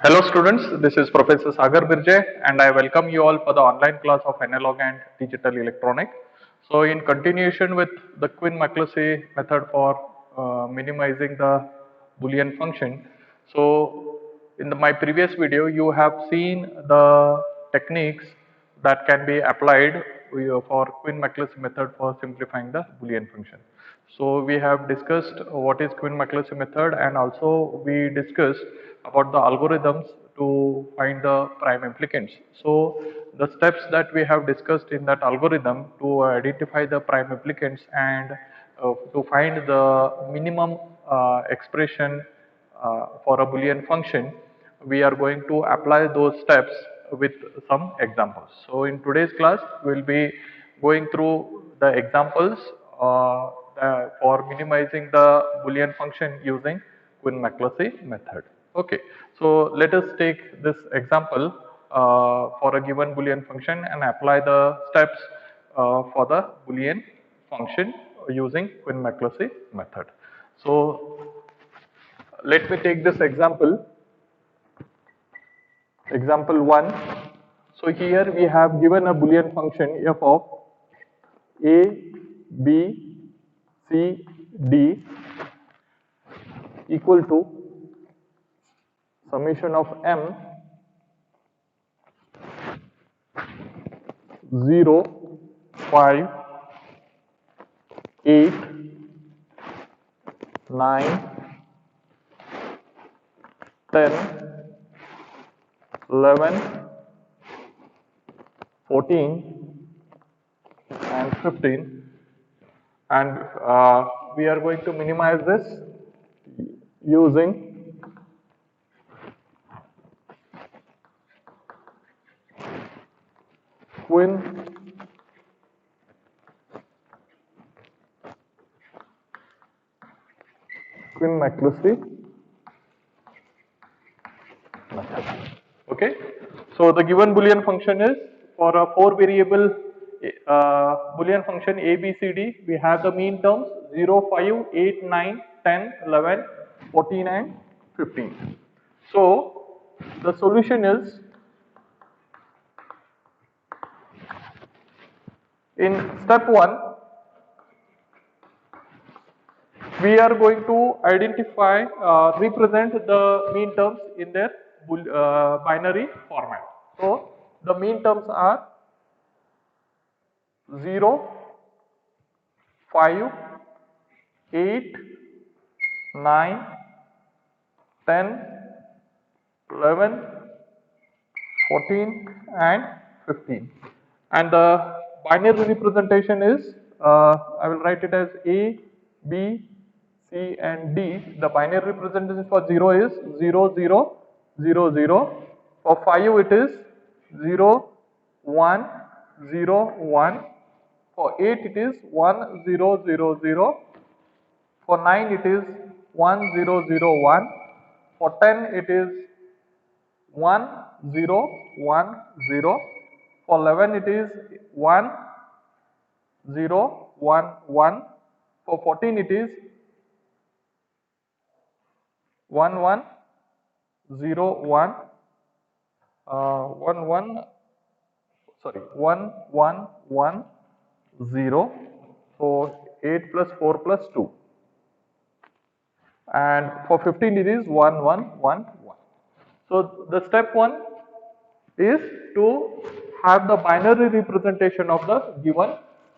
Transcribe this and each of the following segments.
Hello students, this is Professor Sagar Birje and I welcome you all for the online class of Analog and Digital Electronic. So in continuation with the Quinn-McCluskey method for minimizing the Boolean function. So in my previous video you have seen the techniques that can be applied for Quinn-McCluskey method for simplifying the Boolean function. So we have discussed what is Quinn-McCluskey method and also we discussed about the algorithms to find the prime implicants. So the steps that we have discussed in that algorithm to identify the prime implicants and to find the minimum expression for a Boolean function, we are going to apply those steps with some examples. So in today's class, we will be going through the examples for minimizing the Boolean function using Quinn-McCluskey method. Okay, so let us take this example for a given Boolean function and apply the steps for the Boolean function using Quinn-McCluskey method. So let me take this example, example 1. So here we have given a Boolean function f of a, b, c, d equal to summation of m 0, 5, 8, 9, 10, 11, 14 and 15, and we are going to minimize this using Quinn-McCluskey method. Okay, so the given Boolean function is for a 4 variable Boolean function a, b, c, d. We have the mean terms 0, 5, 8, 9, 10, 11, 14 and 15. So the solution is, in step 1, we are going to identify, represent the mean terms in their binary format. So the mean terms are 0, 5, 8, 9, 10, 11, 14 and 15. And the binary representation is, I will write it as A, B, C and D. The binary representation for 0 is 0, 0, 0, 0. For 5 it is 0, 1, 0, 1. For 8 it is 1, 0, 0, 0. For 9 it is 1, 0, 0, 1. For 10 it is 1, 0, 1, 0. For 11 it is 1, 0, 1, 1. For 14 it is 1, 1, 0, 1, 1, 1, sorry, 1, 1, 1, 0. So 8 plus 4 plus 2. And for 15 it is 1, 1, 1, 1. So the step 1 is to have the binary representation of the given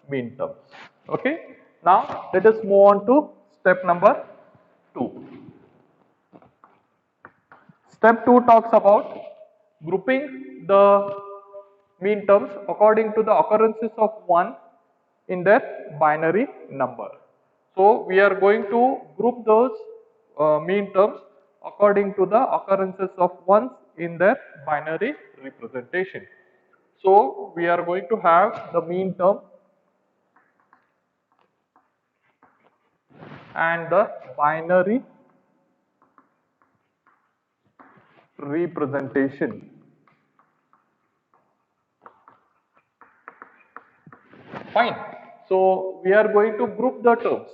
mean terms. Okay. Now let us move on to step number 2. Step 2 talks about grouping the mean terms according to the occurrences of 1 in their binary number. So we are going to group those mean terms according to the occurrences of 1s in their binary representation. So we are going to have the mean term and the binary representation. Fine. So we are going to group the terms.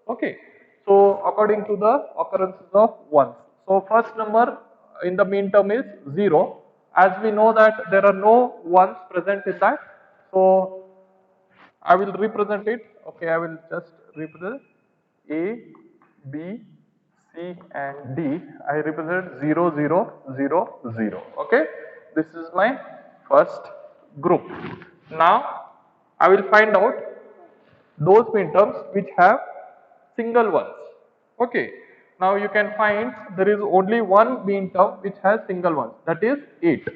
Okay. So according to the occurrences of ones. So first number in the mean term is 0, as we know that there are no ones present in that. So I will represent it. Okay, I will just represent A, B, C and D. I represent 0, 0, 0, 0. Okay, this is my first group. Now I will find out those minterms which have single ones. Okay, now you can find there is only one minterm which has single ones, that is 8.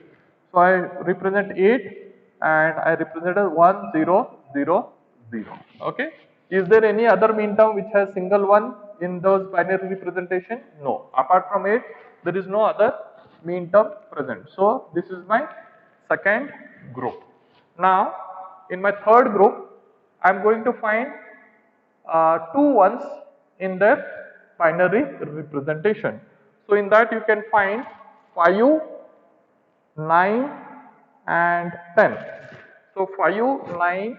So I represent 8 and I represented 1 0 0 0. Okay, is there any other minterm which has single one in those binary representation? No, apart from 8 there is no other minterm present. So this is my second group. Now in my third group I am going to find two ones in their binary representation. So in that you can find 5, 9 and 10. So 5, 9,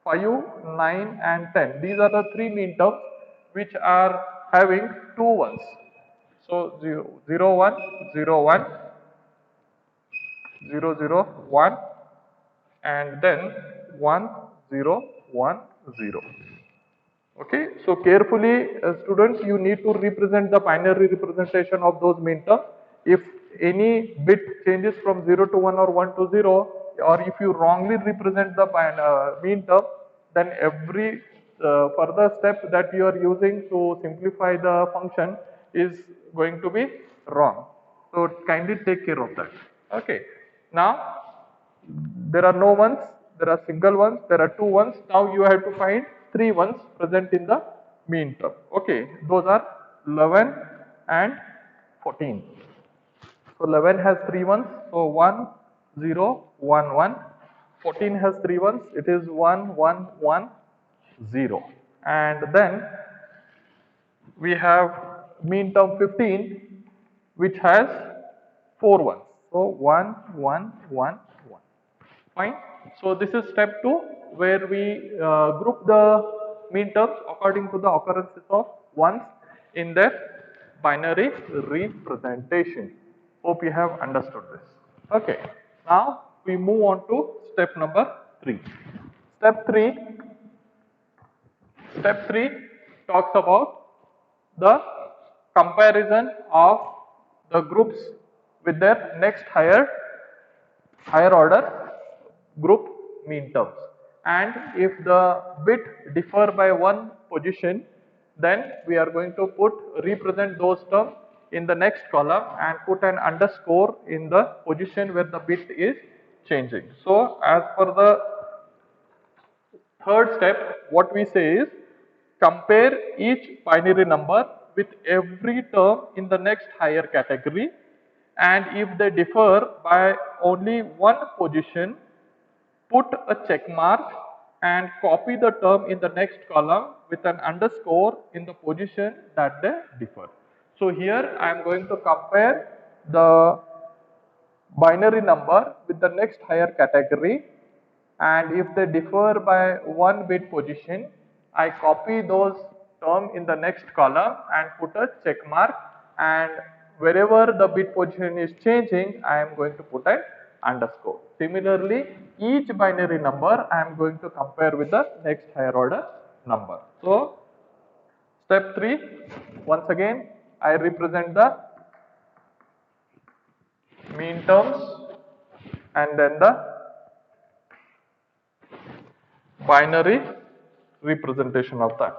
5, 9 and 10. These are the three minterms which are having two ones. So 0, 0, 1, 0, 1, 0, 0, 1 and then 1, 0, 1, 0. Okay, so carefully students, you need to represent the binary representation of those minterms. If any bit changes from 0 to 1 or 1 to 0, or if you wrongly represent the minterm, then every further step that you are using to simplify the function is going to be wrong. So kindly take care of that. Okay, now there are no ones, there are single ones, there are two ones. Now you have to find three ones present in the mean term. Okay, those are 11 and 14. So 11 has three ones, so 1, 0, 1, 1. 14 has three ones, it is 1, 1, 1, 0. And then we have mean term 15, which has four ones. So 1, 1, 1, 1. Fine. So this is step 2, where we group the mean terms according to the occurrences of ones in their binary representation. Hope you have understood this. Okay. Now we move on to step number 3. Step 3. Step 3 talks about the comparison of the groups with their next higher order group mean terms, and if the bit differ by one position, then we are going to represent those terms in the next column and put an underscore in the position where the bit is changing. So as per the third step, what we say is compare each binary number with every term in the next higher category, and if they differ by only one position, put a check mark and copy the term in the next column with an underscore in the position that they differ. So here I am going to compare the binary number with the next higher category, and if they differ by one bit position, I copy those term in the next column and put a check mark, and wherever the bit position is changing, I am going to put an underscore. Similarly, each binary number I am going to compare with the next higher order number. So step 3, once again I represent the mean terms and then the binary representation of that.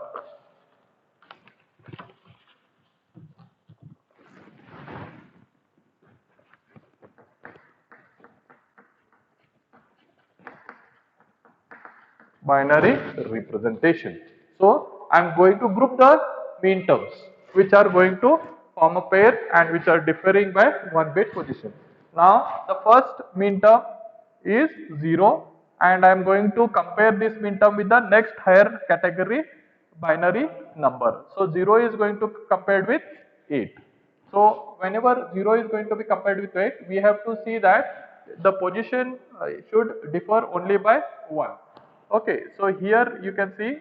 Binary representation. So I am going to group the mean terms which are going to form a pair and which are differing by one bit position. Now the first mean term is 0, and I am going to compare this mean term with the next higher category binary number. So 0 is going to be compared with 8. So whenever 0 is going to be compared with 8, we have to see that the position should differ only by 1. Okay, so here you can see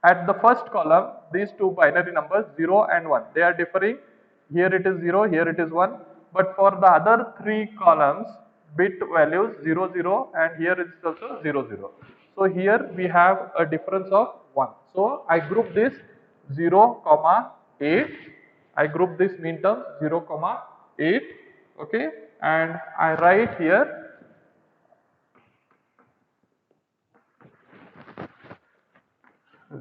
at the first column, these two binary numbers 0 and 1, they are differing Here it is 0, here it is 1. But for the other three columns, bit values 0, 0, and here it is also 0, 0. So here we have a difference of 1. So I group this 0, 8. I group this mean term 0, 8. Okay, and I write here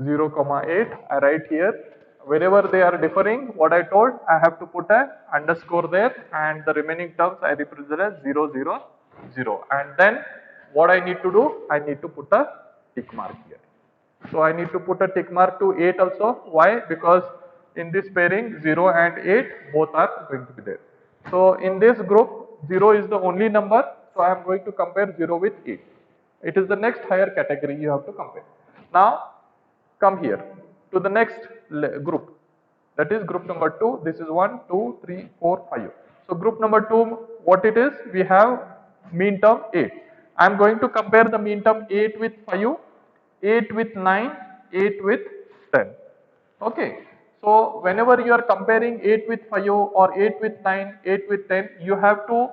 0, 8. I write here. Wherever they are differing, what I told, I have to put a underscore there, and the remaining terms I represent as 0, 0, 0. And then what I need to do, I need to put a tick mark here. So I need to put a tick mark to 8 also. Why? Because in this pairing 0 and 8 both are going to be there. So in this group 0 is the only number, so I am going to compare 0 with 8. It is the next higher category you have to compare. Now come here to the next group, that is group number 2. This is 1, 2, 3, 4, 5. So group number 2, what it is, we have mean term 8. I am going to compare the mean term 8 with 5, 8 with 9, 8 with 10. Okay, so whenever you are comparing 8 with 5 or 8 with 9, 8 with 10, you have to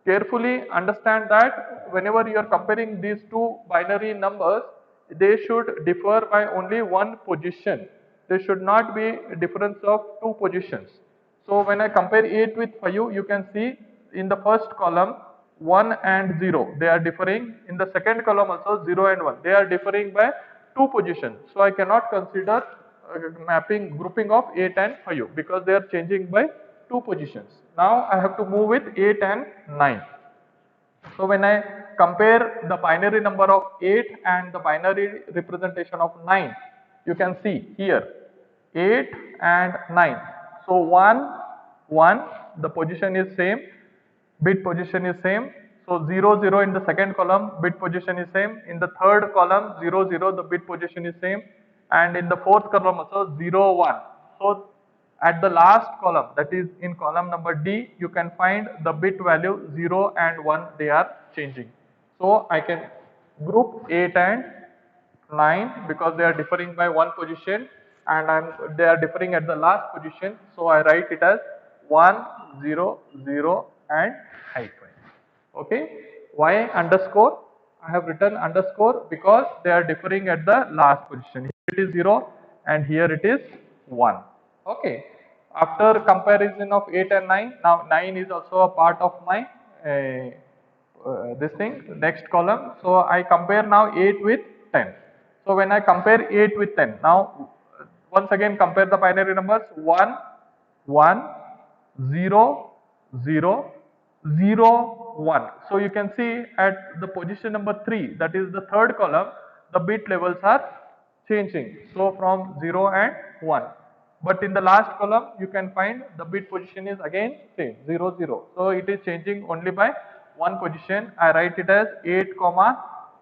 carefully understand that whenever you are comparing these two binary numbers, they should differ by only one position. There should not be a difference of two positions. So when I compare 8 with 5, you can see in the first column 1 and 0, they are differing. In the second column also 0 and 1, they are differing by two positions. So I cannot consider mapping grouping of 8 and 5 because they are changing by two positions. Now I have to move with 8 and 9. So when I compare the binary number of 8 and the binary representation of 9, you can see here 8 and 9. So 1, 1, the position is same, bit position is same. So 0, 0 in the second column, bit position is same. In the third column 0, 0, the bit position is same. And in the fourth column also 0, 1. So at the last column, that is in column number D, you can find the bit value 0 and 1, they are changing. So I can group 8 and 9 because they are differing by one position, and they are differing at the last position. So I write it as 1, 0, 0 and hyphen. Okay. Why underscore? I have written underscore because they are differing at the last position. Here it is 0 and here it is 1. Okay. After comparison of 8 and 9, now 9 is also a part of my this thing, next column. So I compare now 8 with 10. So when I compare 8 with 10, now once again compare the binary numbers 1, 1, 0, 0, 0, 1. So you can see at the position number 3, that is the third column, the bit levels are changing. So from 0 and 1. But in the last column, you can find the bit position is again same 0, 0. So it is changing only by one position. I write it as 8,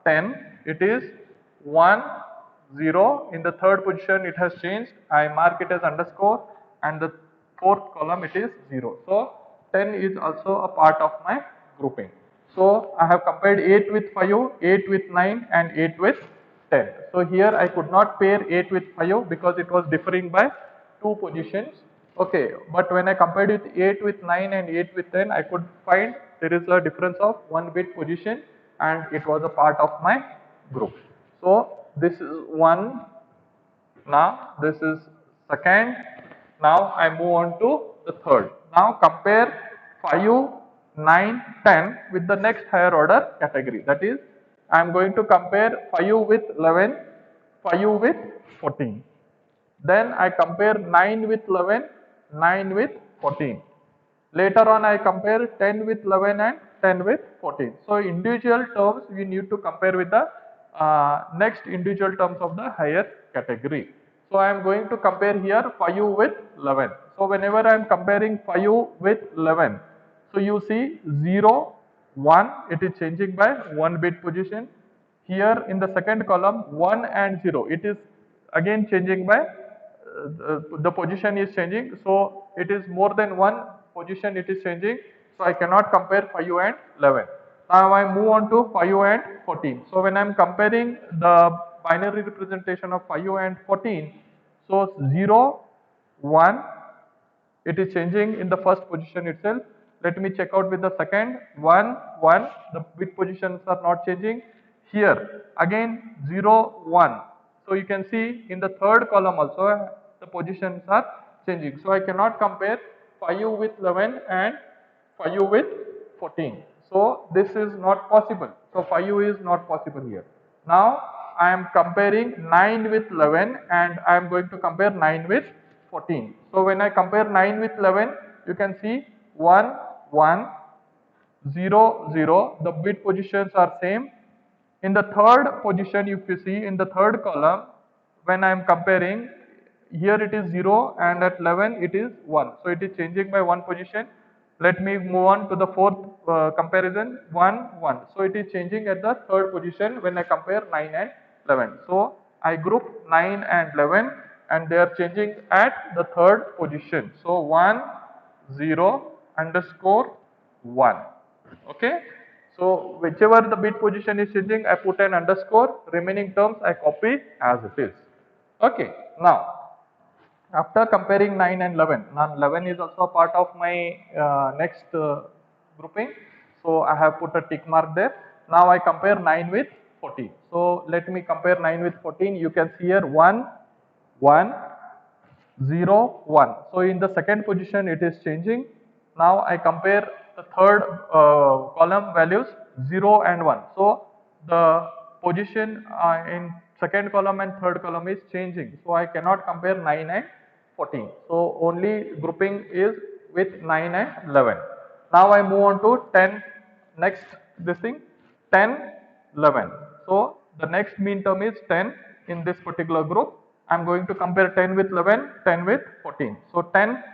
10. It is 1, 0. In the third position, it has changed. I mark it as underscore, and the fourth column it is 0. So 10 is also a part of my grouping. So I have compared 8 with 5, 8 with 9 and 8 with 10. So here I could not pair 8 with 5 because it was differing by two positions. Okay, but when I compared with 8 with 9 and 8 with 10, I could find there is a difference of one bit position and it was a part of my group. So this is one. Now this is second. Now I move on to the third. Now compare 5, 9, 10 with the next higher order category. That is, I am going to compare 5 with 11, 5 with 14. Then I compare 9 with 11, 9 with 14. Later on I compare 10 with 11 and 10 with 14. So individual terms we need to compare with the next individual terms of the higher category. So I am going to compare here 5 with 11. So whenever I am comparing 5 with 11, so you see 0, 1, it is changing by one bit position. Here in the second column 1 and 0, it is again changing by the position is changing. So it is more than one position it is changing. So I cannot compare 5 and 11. Now I move on to 5 and 14. So when I am comparing the binary representation of 5 and 14, so 0, 1, It is changing in the first position itself. Let me check out with the second. 1, 1. The bit positions are not changing. Here again 0, 1. So you can see in the third column also the positions are changing. So I cannot compare 5 with 11 and 5 with 14. So this is not possible. So 5 is not possible here. Now I am comparing 9 with 11 and I am going to compare 9 with 14. So when I compare 9 with 11, you can see 1, 1, 0, 0. The bit positions are same. In the third position, if you see in the third column, when I am comparing, here it is 0 and at 11 it is 1. So it is changing by one position. Let me move on to the fourth comparison, 1, 1. So it is changing at the third position when I compare 9 and 11. So I group 9 and 11 and they are changing at the third position. So 1, 0, underscore 1. Okay. So whichever the bit position is changing, I put an underscore, remaining terms I copy as it is. Okay. Now, after comparing 9 and 11, now 11 is also a part of my next grouping. So I have put a tick mark there. Now I compare 9 with 14. So let me compare 9 with 14. You can see here 1, 1, 0, 1. So in the second position it is changing. Now I compare the third column values 0 and 1. So the position in second column and third column is changing. So I cannot compare 9 and 14. So only grouping is with 9 and 11. Now I move on to 10, next this thing 10, 11. So the next mean term is 10 in this particular group. I am going to compare 10 with 11, 10 with 14. So 10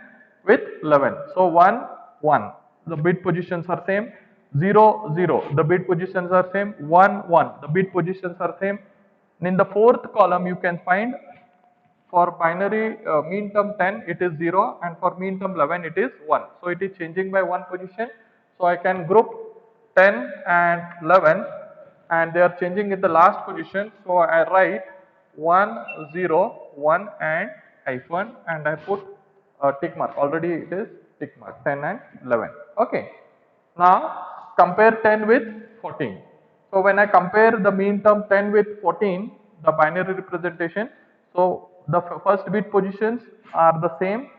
with 11. So 1, 1. The bit positions are same. 0, 0. The bit positions are same. 1, 1. The bit positions are same. In the fourth column you can find for binary mean term 10 it is 0 and for mean term 11 it is 1. So it is changing by one position. So I can group 10 and 11 and they are changing in the last position. So I write 1, 0, 1 and hyphen and I put a tick mark. Already it is tick mark 10 and 11. Okay. Now compare 10 with 14. So when I compare the mean term 10 with 14, the binary representation, so the first bit positions are the same.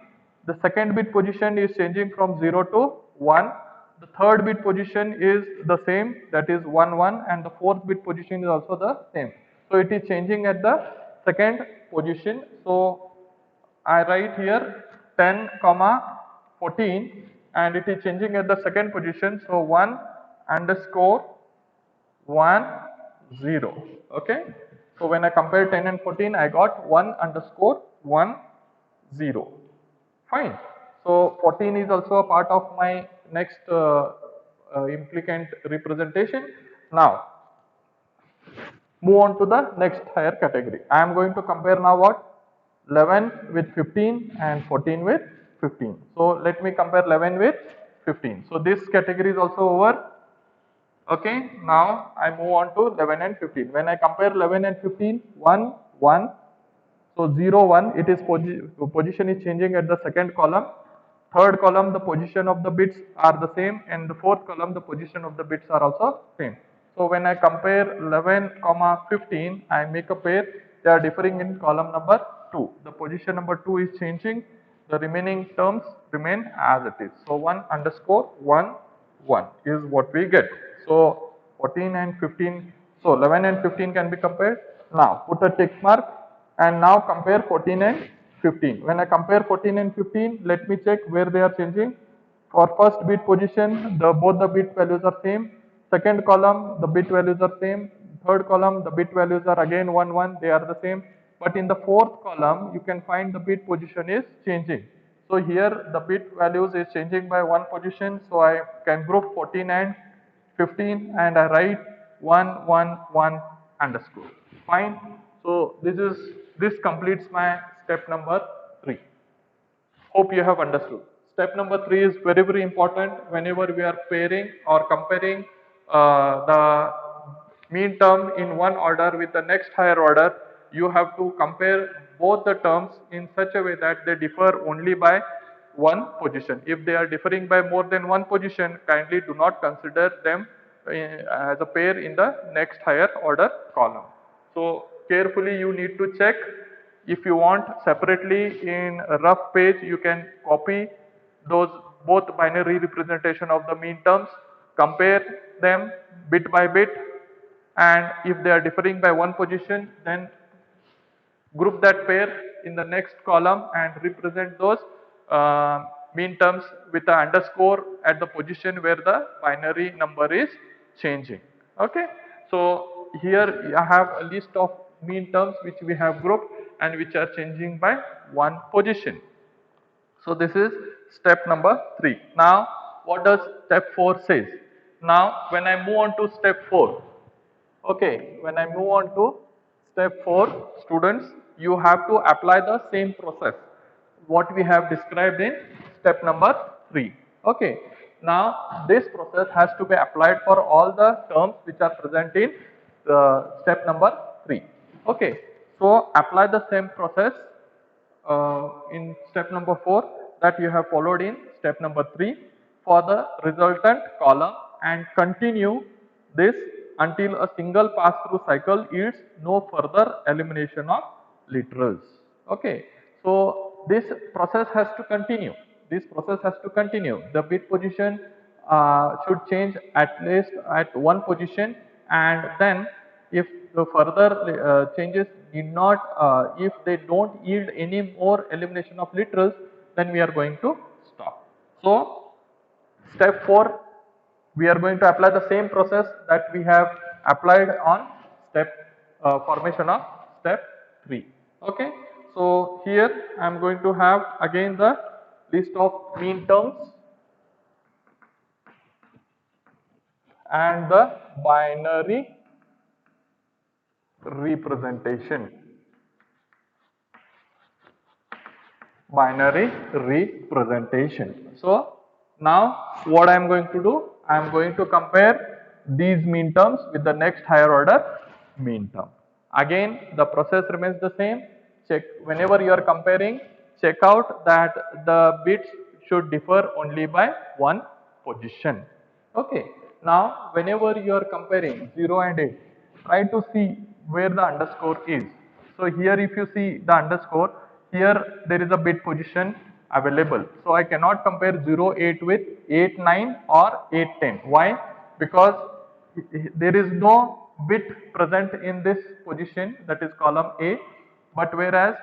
The second bit position is changing from 0 to 1. The third bit position is the same, that is 1, 1, and the fourth bit position is also the same. So it is changing at the second position. So I write here 10 comma 14 and it is changing at the second position. So 1 underscore 1 0. Okay. So when I compare 10 and 14 I got 1 underscore 1 0. Fine. So 14 is also a part of my next implicant representation. Now move on to the next higher category. I am going to compare now what? 11 with 15 and 14 with 15. So let me compare 11 with 15. So this category is also over. Okay, now I move on to 11 and 15. When I compare 11 and 15, 1, 1. So 0, 1, it is position is changing at the second column. Third column, the position of the bits are the same, and the fourth column, the position of the bits are also same. So when I compare 11, 15, I make a pair. They are differing in column number 2. The position number 2 is changing. The remaining terms remain as it is. So 1 underscore 1, 1 is what we get. So 14 and 15. So 11 and 15 can be compared. Now put a tick mark and now compare 14 and 15. When I compare 14 and 15, let me check where they are changing. For first bit position, both the bit values are same. Second column, the bit values are same. Third column, the bit values are again 1, 1, they are the same. But in the fourth column, you can find the bit position is changing. So here the bit values is changing by one position. So I can group 14 and 15 and I write 1, 1, 1 underscore. Fine. So this completes my step number 3. Hope you have understood. Step number 3 is very, very important whenever we are pairing or comparing the mean term in one order with the next higher order. You have to compare both the terms in such a way that they differ only by one position. If they are differing by more than one position, kindly do not consider them as a pair in the next higher order column. So carefully you need to check. If you want separately in a rough page, you can copy those both binary representation of the mean terms, compare them bit by bit, and if they are differing by one position, then group that pair in the next column and represent those mean terms with the underscore at the position where the binary number is changing. Okay, so here I have a list of mean terms which we have grouped and which are changing by one position. So this is step number 3. Now what does step 4 says? Now when I move on to step 4, okay, when I move on to step 4, students, you have to apply the same process what we have described in step number 3. Okay, now this process has to be applied for all the terms which are present in step number 3. Okay, so apply the same process in step number 4 that you have followed in step number 3 for the resultant column, and continue this until a single pass through cycle yields no further elimination of literals. Okay, so this process has to continue. This process has to continue. The bit position should change at least at one position, and then if the further changes need not, if they don't yield any more elimination of literals, then we are going to stop. So step 4, we are going to apply the same process that we have applied on step formation of step 3. Okay, so here I am going to have again the list of mean terms and the binary representation. Binary representation. So now what I am going to do, I am going to compare these mean terms with the next higher order mean term. Again the process remains the same. Check whenever you are comparing, check out that the bits should differ only by one position. Okay, now whenever you are comparing 0 and 8, try to see where the underscore is. So here if you see the underscore, here there is a bit position available. So I cannot compare 0, 8 with 8, 9 or 8, 10. Why? Because there is no bit present in this position, that is column A, but whereas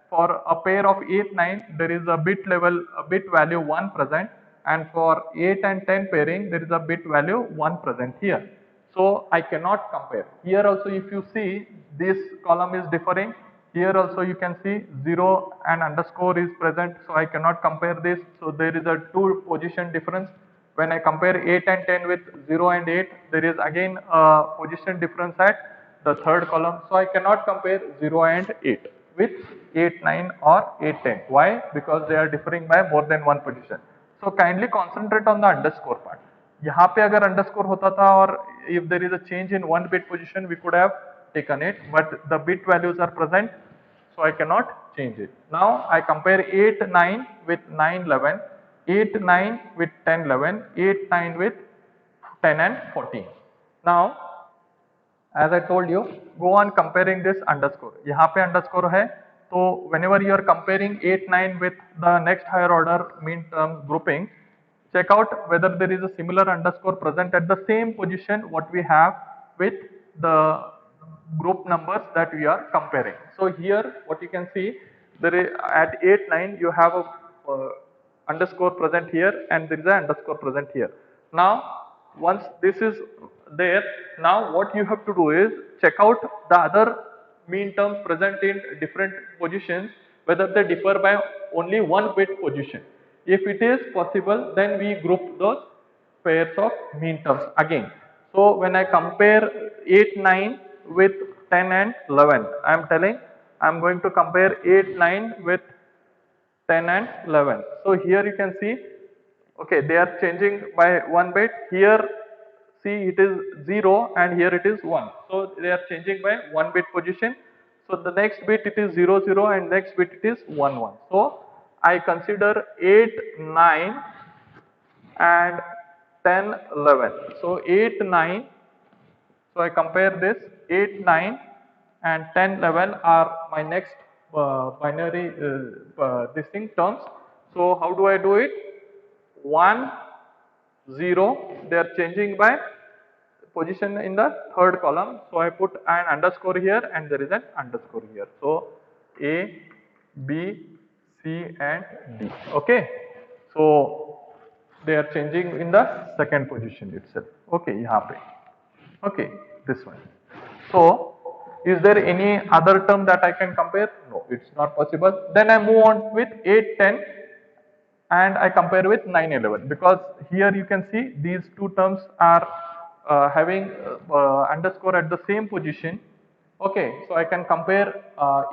for a pair of 8, 9 there is a bit level, a bit value 1 present, and for 8 and 10 pairing there is a bit value 1 present here. So I cannot compare. Here also if you see this column is differing, here also you can see 0 and underscore is present, so I cannot compare this. So there is a 2 position difference. When I compare 8 and 10 with 0 and 8, there is again a position difference at the third column. So I cannot compare 0 and 8 with 8, 9 or 8, 10. Why? Because they are differing by more than one position. So kindly concentrate on the underscore part. यहाँ पे अगर underscore होता था और if there is a change in one bit position, we could have taken it, but the bit values are present, so I cannot change it. Now I compare 8, 9 with 9, 11, 8, 9 with 10, 11, 8, 9 with 10 and 14. Now as I told you, go on comparing this underscore. यहाँ पे underscore है, तो whenever you are comparing 8, 9 with the next higher order mean term grouping, check out whether there is a similar underscore present at the same position what we have with the group numbers that we are comparing. So here what you can see, there is at 8, 9 you have a underscore present here and there is an underscore present here. Now once this is there, now what you have to do is check out the other mean terms present in different positions, whether they differ by only one bit position. If it is possible, then we group those pairs of mean terms again. So when I compare 8, 9 with 10 and 11, I am telling I am going to compare 8, 9 with 10 and 11. So here you can see, okay, they are changing by one bit. Here see it is 0 and here it is 1. So they are changing by one bit position. So the next bit it is 0, 0 and next bit it is 1, 1. So I consider 8, 9 and 10, 11. So 8, 9, so I compare this 8, 9 and 10, 11 are my next binary this thing terms. So how do I do it? 1, 0, they are changing by position in the third column. So I put an underscore here and there is an underscore here. So A, B, C and D. Okay. So they are changing in the second position itself. Okay, यहाँ पे. Okay, this one. So is there any other term that I can compare? No, it's not possible. Then I move on with 8, 10 and I compare with 9, 11 because here you can see these two terms are having underscore at the same position. Okay, so I can compare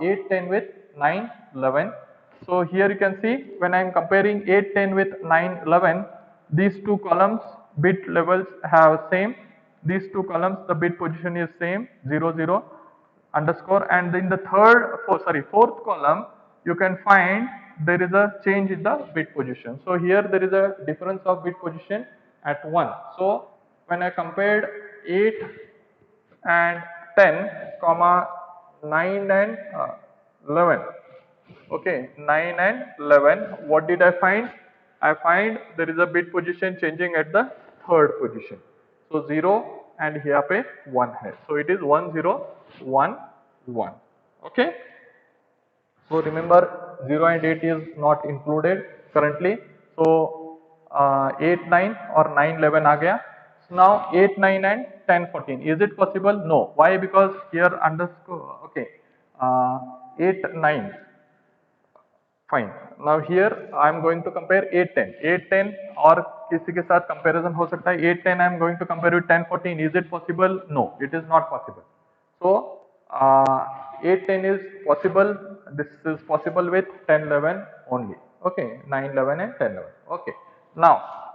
8, 10 with 9, 11. So here you can see when I am comparing 8, 10 with 9, 11, these two columns bit levels have same. These two columns the bit position is same 0, 0 underscore, and in the fourth column you can find there is a change in the bit position. So here there is a difference of bit position at 1. So when I compared 8 and 10 comma 9 and 11, okay, 9 and 11, what did I find? I find there is a bit position changing at the third position. So 0 and here पे 1 है. So it is 1 0 1 1. Okay. So remember 0 and 8 is not included currently. So 8 9 or 9 11 आ गया. So now 8 9 and 10 14. Is it possible? No. Why? Because here underscore. Okay. 8 9. Fine. Now here I am going to compare 8 10. 8 10 और किसी के साथ comparison हो सकता है. 8 10 I am going to compare with 10 14. Is it possible? No, it is not possible. So 8 10 is possible. This is possible with 10 11 only. Okay, 9 11 and 10 11. Okay. Now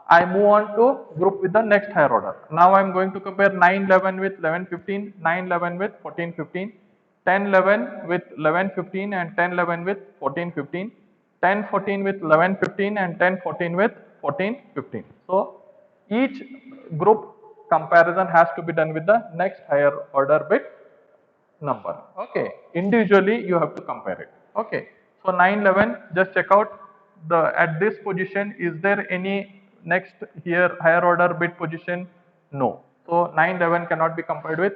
I move on to group with the next higher order. Now I am going to compare 9 11 with 11 15, 9 11 with 14 15, 10 11 with 11 15 and 10 11 with 14 15, 10 14 with 11 15 and 10 14 with 14 15. So each group comparison has to be done with the next higher order bit number. Okay, individually you have to compare it. Okay, so 9 11, just check out the at this position, is there any next here higher order bit position? No. So 9 11 cannot be compared with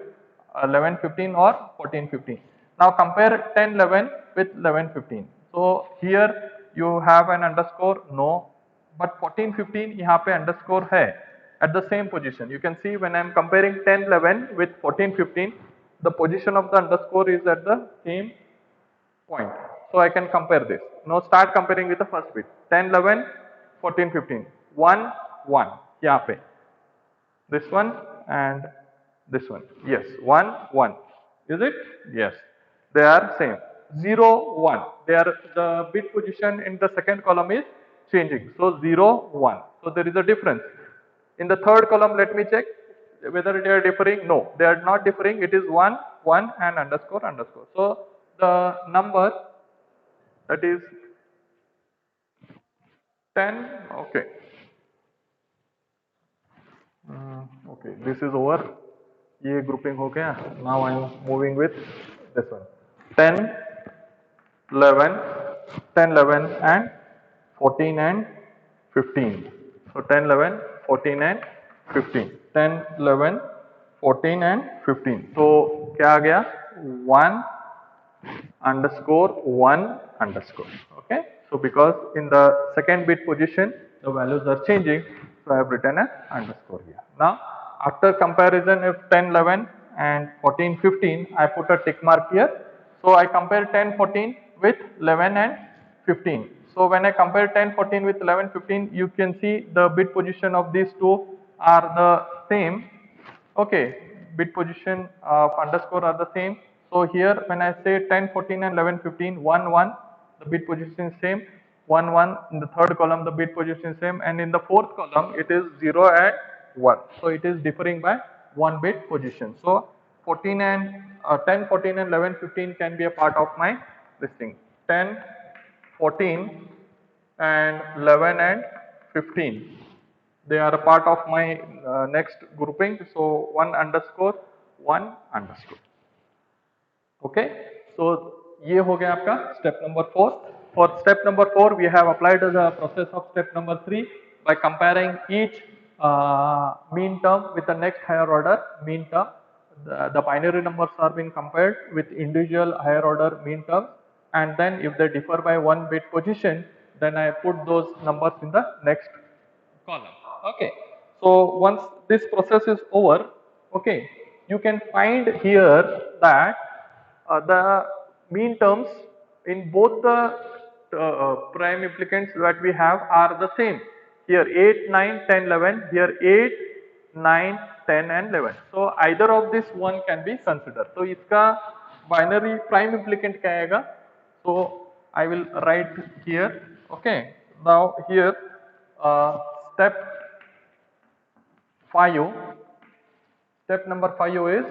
11 15 or 14 15. Now compare 10 11 with 11 15. So here you have an underscore, no, but 14 15 यहाँ पे underscore है at the same position. You can see when I am comparing 10 11 with 14 15, the position of the underscore is at the same point. So I can compare this. Now start comparing with the first bit. 10 11 14 15 1 1 यहाँ पे, this one and this one. Yes, 1 1. Is it? Yes, they are same. 0 1, they are the bit position in the second column is changing. So 0 1. So there is a difference. In the third column, let me check whether they are differing. No, they are not differing. It is 1 1 and underscore underscore. So the number that is 10. Okay. Okay, this is over. ये grouping हो गया. Now I am moving with this one. 10, 11, 10, 11 and 14 and 15. So 10, 11, 14 and 15. 10, 11, 14 and 15. So क्या आ गया? 1 underscore 1 underscore. Okay. So because in the second bit position the values are changing, so I have written an underscore here. Now after comparison of 10 11 and 14 15, I put a tick mark here. So I compare 10 14 with 11 and 15. So when I compare 10 14 with 11 15, you can see the bit position of these two are the same. Okay, bit position of underscore are the same. So here when I say 10 14 and 11 15 1 1, the bit position is same. 1 1 in the third column the bit position is same, and in the fourth column it is 0 and 1. So it is differing by 1 bit position. So 14 and 10 14 and 11 15 can be a part of my this thing. 10 14 and 11 and 15. They are a part of my next grouping. So 1 underscore 1 underscore. Okay. So ये हो गया आपका step number 4. For step number 4, we have applied the process of step number 3 by comparing each mean term with the next higher order mean term. The binary numbers are being compared with individual higher order mean terms, and then if they differ by 1 bit position, then I put those numbers in the next column. Okay. So once this process is over, okay, you can find here that the mean terms in both the prime implicants that we have are the same. Here 8, 9, 10, 11, here 8, 9, 10 and 11. So either of this one can be considered. So इसका binary prime implicant क्या आएगा? So I will write here. Okay. Now here step 5. Step number 5 is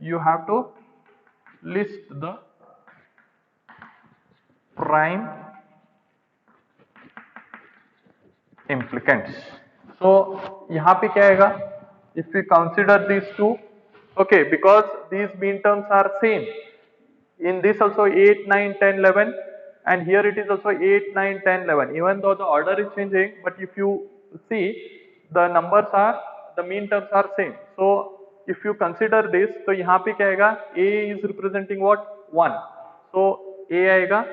you have to list the prime implicants. So यहाँ पे क्या आएगा? If we consider these two, okay, because these mean terms are same. In this also 8, 9, 10, 11, and here it is also 8, 9, 10, 11. Even though the order is changing, but if you see the numbers are, the mean terms are same. So if you consider this, तो यहाँ पे क्या आएगा? A is representing what? 1. So A आएगा.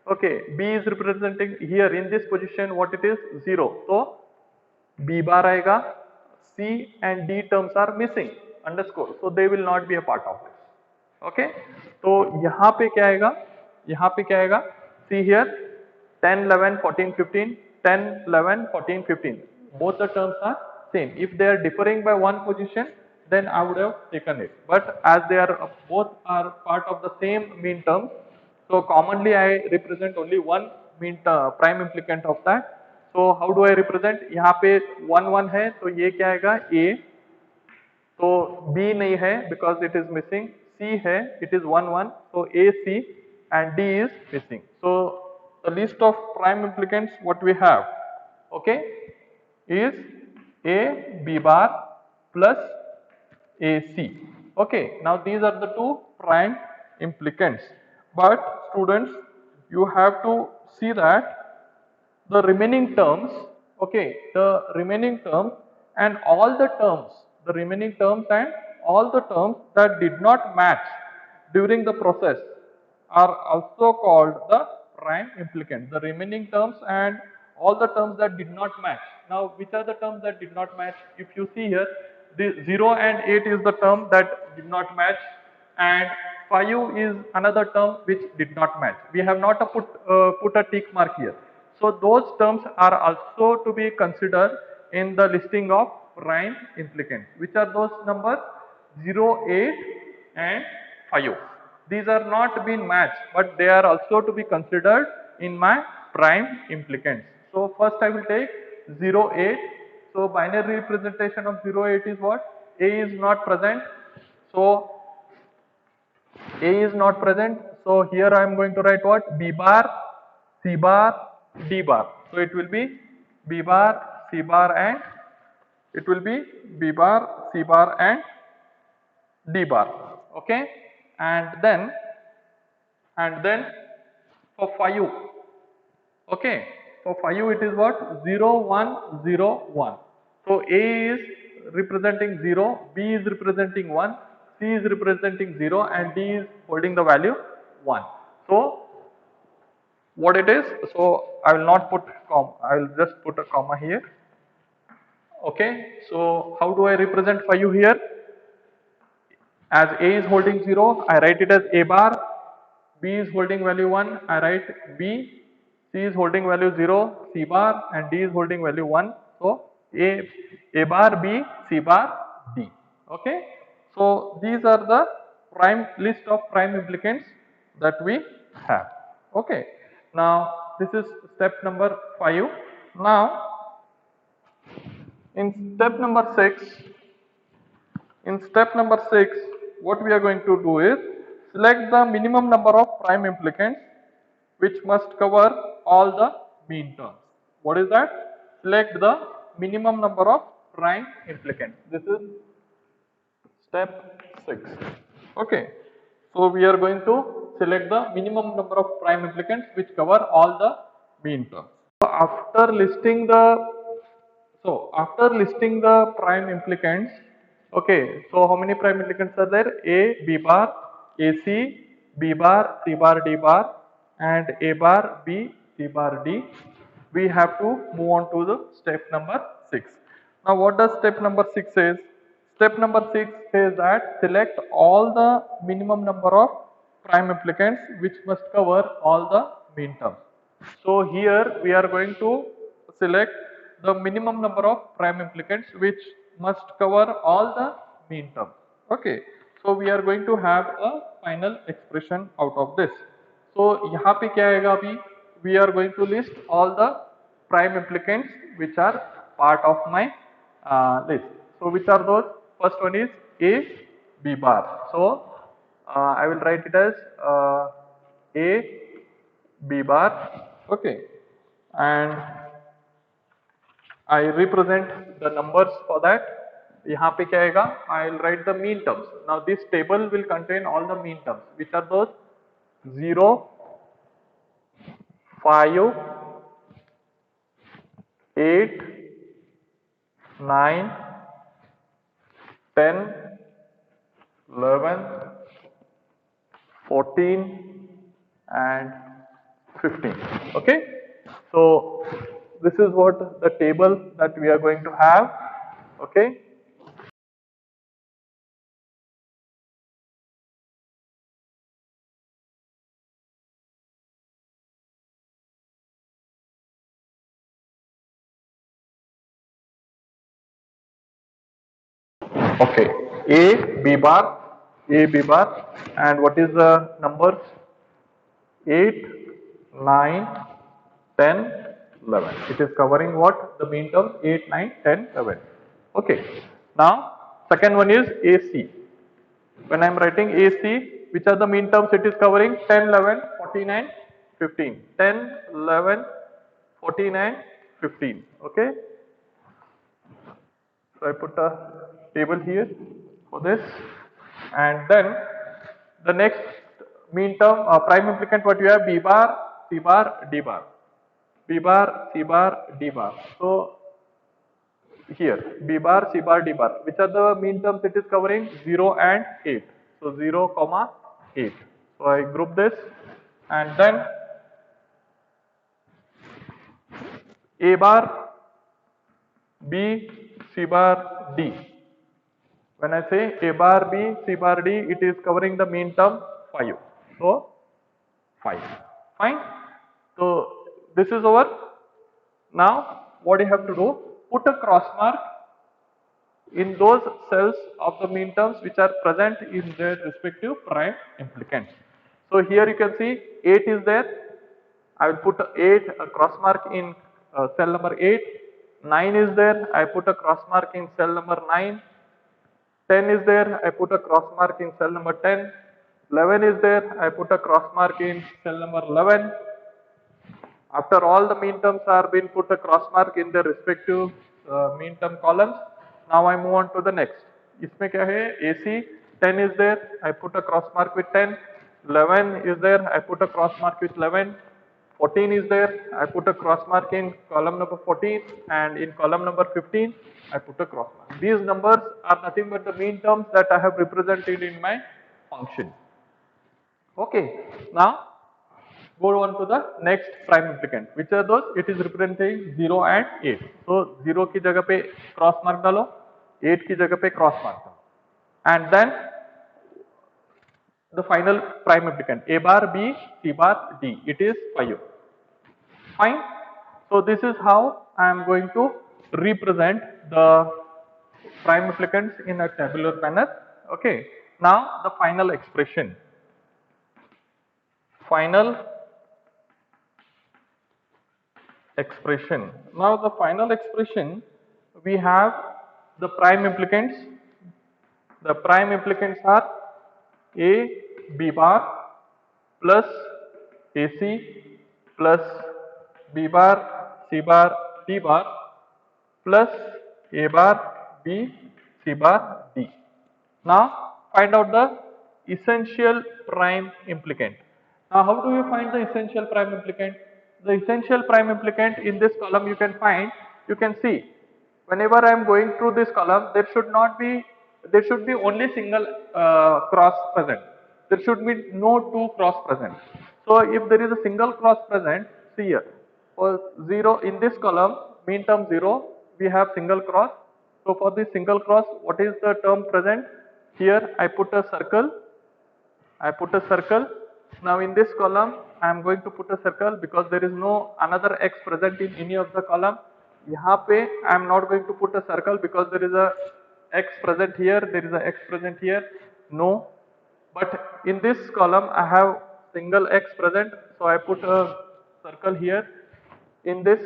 Okay, B is representing here in this position what it is? 0. So B bar आएगा. C and D terms are missing underscore. So they will not be a part of this. Okay, तो यहाँ पे क्या आएगा? यहाँ पे क्या आएगा? See here 10, 11, 14, 15, 10, 11, 14, 15. Both the terms are same. If they are differing by one position, then I would have taken it. But as they are both are part of the same mean term, so commonly I represent only one mean prime implicant of that. So how do I represent? यहाँ पे 1 1 है, तो ये क्या आएगा? A. तो B नहीं है because it is missing. C है, it is 1 1. So A C and D is missing. So the list of prime implicants what we have, okay, is A B bar plus A C. Okay, now these are the two prime implicants. But students, you have to see that the remaining terms, okay, the remaining terms and all the terms, the remaining terms and all the terms that did not match during the process are also called the prime implicant. The remaining terms and all the terms that did not match. Now, which are the terms that did not match? If you see here, the 0 and 8 is the term that did not match, and 5 is another term which did not match. We have not put a tick mark here. So those terms are also to be considered in the listing of prime implicants. Which are those numbers? 0, 8 and 5. These are not been matched, but they are also to be considered in my prime implicants. So first I will take 0, 8. So binary representation of 0, 8 is what? A is not present. So A is not present. So here I am going to write what? B bar, C bar, D bar. So it will be B bar, C bar and it will be B bar, C bar and D bar. Okay, and then for 5, okay, for 5 it is what? 0, 1, 0, 1. So A is representing 0, B is representing 1, C is representing 0 and D is holding the value 1. So what it is? So I will not put comma, I will just put a comma here. Okay, so how do I represent 5 here? As A is holding 0, I write it as A bar, B is holding value 1, I write B, C is holding value 0, C bar and D is holding value 1. So A bar, B, C bar, D. Okay, so these are the prime list of prime implicants that we have. Okay, now this is step number 5. Now in step number 6, what we are going to do is select the minimum number of prime implicants which must cover all the mean terms. What is that? Select the minimum number of prime implicants. This is step 6. Okay. So we are going to select the minimum number of prime implicants which cover all the mean terms. So after listing the prime implicants, okay, so how many prime implicants are there? A, B bar, AC, B bar, C bar, D bar, and A bar, B, C bar, D. We have to move on to the step number 6. Now what does step number 6 says? Step number 6 says that select all the minimum number of prime implicants which must cover all the mean terms. So here we are going to select the minimum number of prime implicants which must cover all the mean terms. Okay. So we are going to have a final expression out of this. So यहाँ पे क्या आएगा अभी? We are going to list all the prime implicants which are part of my list. So which are those? First one is A, B bar. So I will write it as A, B bar, okay, and I represent the numbers for that. यहाँ पे क्या आएगा? I will write the mean terms. Now this table will contain all the mean terms. Which are those? 0, 5, 8, 9, 10, 11, 14, and 15. Okay. So this is what the table that we are going to have. Okay. Okay. A, B bar, A, B bar, and what is the numbers? 8, 9, 10, 11. It is covering what? The mean terms 8, 9, 10, 11. Okay. Now, second one is AC. When I am writing AC, which are the mean terms it is covering? 10, 11, 49, 15. 10, 11, 49, 15. Okay. So I put a table here for this, and then the next mean term prime implicant what you have? B bar, C bar, D bar, B bar, C bar, D bar. So here B bar, C bar, D bar. Which are the mean terms it is covering? 0 and 8. So 0, comma 8. So I group this, and then A bar, B, C bar, D. When I say A bar B, C bar D, it is covering the mean term 5. So 5. Fine. So this is over. Now what you have to do? Put a cross mark in those cells of the mean terms which are present in their respective prime implicants. So here you can see 8 is there. I will put 8 a cross mark in cell number 8. 9 is there. I put a cross mark in cell number 9. 10 is there, I put a cross mark in cell number 10. 11 is there, I put a cross mark in cell number 11. After all the mean terms are been put a cross mark in their respective mean term columns, now I move on to the next. इसमें क्या है? AC 10 is there, I put a cross mark with 10. 11 is there, I put a cross mark with 11. 14 is there, I put a cross mark in column number 14, and in column number 15 I put a cross mark. These numbers are nothing but the mean terms that I have represented in my function. Okay, now go on to the next prime implicant. Which are those? It is representing 0 and 8. So 0 की जगह पे cross mark डालो, 8 की जगह पे cross mark डालो, and then the final prime implicant A bar B, C bar D. It is 5. Fine. So this is how I am going to represent the prime implicants in a tabular manner. Okay. Now the final expression. Final expression. Now the final expression, we have the prime implicants. The prime implicants are A, B bar plus AC plus B bar, C bar, D bar plus A bar, B, C bar, D. Now find out the essential prime implicant. Now how do you find the essential prime implicant? The essential prime implicant in this column you can find, you can see whenever I am going through this column there should be only single cross present. There should be no two cross present. So if there is a single cross present, see here, for 0 in this column, mean term 0, we have single cross. So for this single cross, what is the term present? Here I put a circle. I put a circle. Now in this column, I am going to put a circle because there is no another x present in any of the column. यहाँ पे I am not going to put a circle because there is a x present here, there is a x present here. No, but in this column I have single x present, so I put a circle here. In this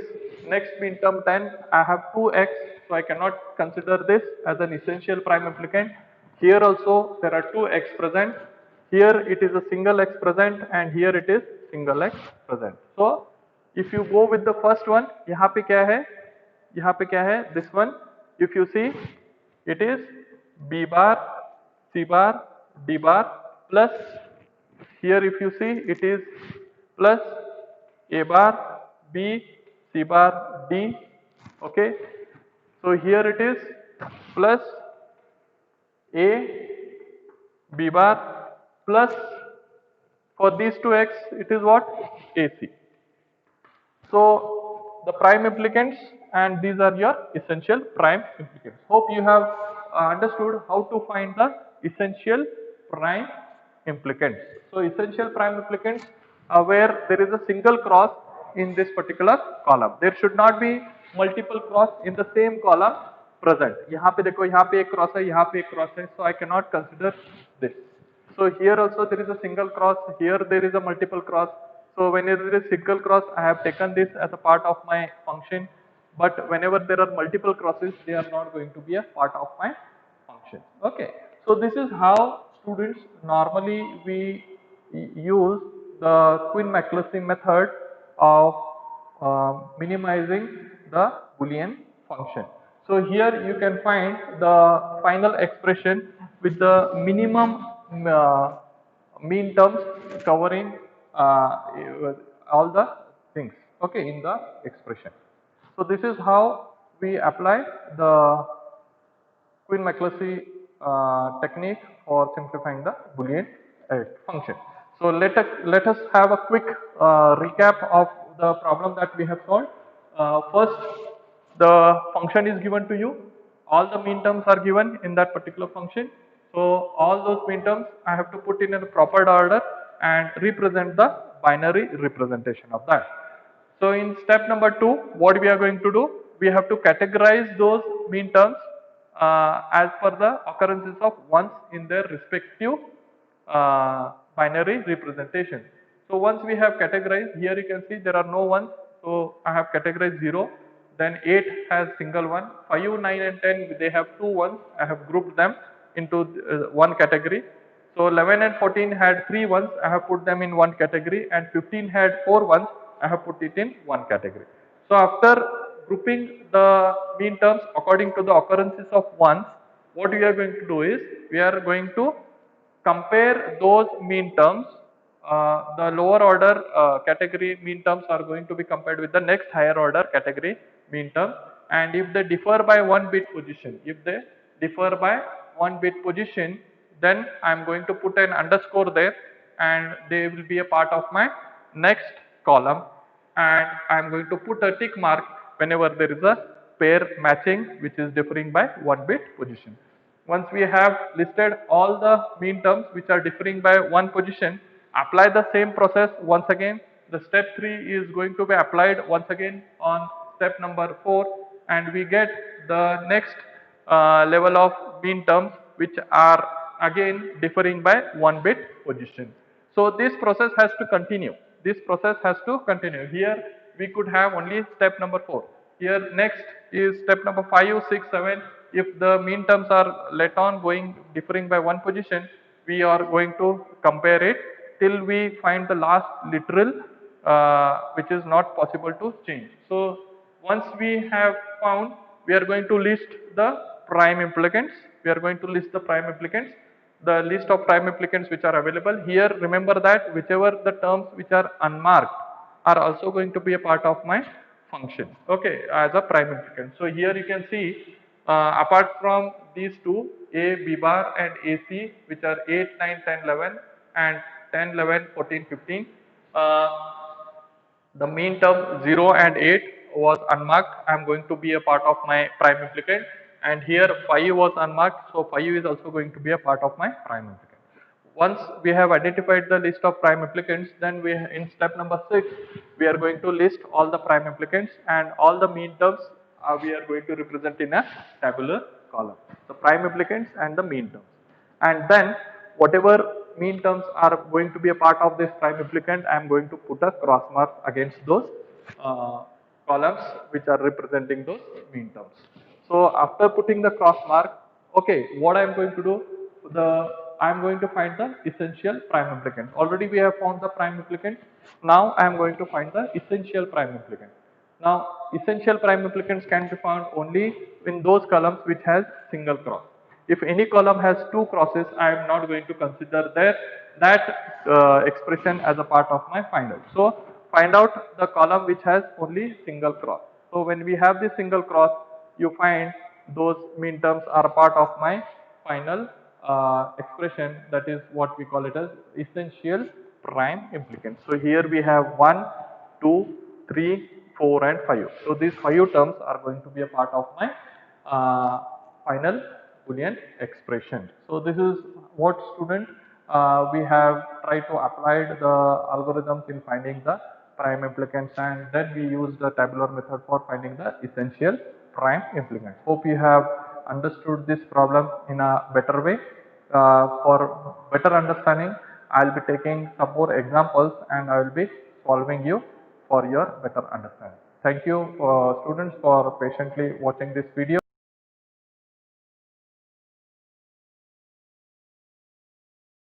next min term 10, I have 2x, so I cannot consider this as an essential prime implicant. Here also there are 2x present. Here it is a single x present and here it is single x present. So if you go with the first one, यहाँ पे क्या है? यहाँ पे क्या है? This one, if you see, it is B bar, C bar, D bar plus, here if you see, it is plus A bar, B, C bar, D. Okay. So here it is plus A, B bar plus, for these two x it is what? AC. So the prime implicants, and these are your essential prime implicants. Hope you have understood how to find the essential prime implicants. So essential prime implicants are where there is a single cross in this particular column. There should not be multiple cross in the same column present. यहाँ पे देखो, यहाँ पे एक cross है, यहाँ पे एक cross है, so I cannot consider this. So here also there is a single cross, here there is a multiple cross. So whenever there is single cross, I have taken this as a part of my function. But whenever there are multiple crosses, they are not going to be a part of my function. Okay. So this is how students normally we use the Quinn-McCluskey method of minimizing the Boolean function. So here you can find the final expression with the minimum mean terms covering all the things, okay, in the expression. So this is how we apply the Quinn-McCluskey technique for simplifying the Boolean function. So let us have a quick recap of the problem that we have solved. First, the function is given to you. All the mean terms are given in that particular function. So all those mean terms I have to put in a proper order and represent the binary representation of that. So in step number 2, what we are going to do? We have to categorize those mean terms as per the occurrences of ones in their respective binary representation. So once we have categorized, here you can see there are no ones. So I have categorized 0. Then 8 has single one. 5, 9 and 10, they have 2 ones. I have grouped them into one category. So 11 and 14 had 3 ones. I have put them in one category. And 15 had 4 ones. I have put it in one category. So after grouping the mean terms according to the occurrences of ones, what we are going to do is we are going to compare those mean terms. The lower order category mean terms are going to be compared with the next higher order category mean term, and if they differ by 1 bit position, then I am going to put an underscore there and they will be a part of my next column, and I am going to put a tick mark whenever there is a pair matching which is differing by 1 bit position. Once we have listed all the mean terms which are differing by 1 position, apply the same process once again. The step 3 is going to be applied once again on step number 4, and we get the next level of mean terms which are again differing by 1 bit position. So this process has to continue. Here we could have only step number 4. Here next is step number 5, 6, 7. If the mean terms are let on going differing by 1 position, we are going to compare it till we find the last literal which is not possible to change. So once we have found, we are going to list the prime implicants. We are going to list the prime implicants. The list of prime implicants which are available here. Remember that whichever the terms which are unmarked are also going to be a part of my function, okay, as a prime implicant. So here you can see, apart from these two, a, b bar and ac, which are 8, 9, 10, 11 and 10, 11, 14, 15, the mean term 0 and 8 was unmarked. I am going to be a part of my prime implicant, and here 5 was unmarked, so 5 is also going to be a part of my prime implicant. Once we have identified the list of prime implicants, then we, in step number 6, we are going to list all the prime implicants, and all the mean terms we are going to represent in a tabular column. The prime implicants and the mean terms. And then whatever mean terms are going to be a part of this prime implicant, I am going to put a cross mark against those columns which are representing those mean terms. So after putting the cross mark, okay, what I am going to do, I am going to find the essential prime implicant. Already we have found the prime implicant. Now I am going to find the essential prime implicant. Now essential prime implicants can be found only in those columns which has single cross. If any column has two crosses, I am not going to consider that expression as a part of my final. So find out the column which has only single cross. So when we have this single cross, you find those mean terms are part of my final expression, that is what we call it as essential prime implicant. So here we have 1, 2, 3, 4 and 5. So these 5 terms are going to be a part of my final Boolean expression. So this is what, student, we have tried to apply the algorithms in finding the prime implicants, and then we use the tabular method for finding the essential prime implicant. Hope you have understood this problem in a better way. For better understanding, I will be taking some more examples and I will be solving you for your better understanding. Thank you students for patiently watching this video.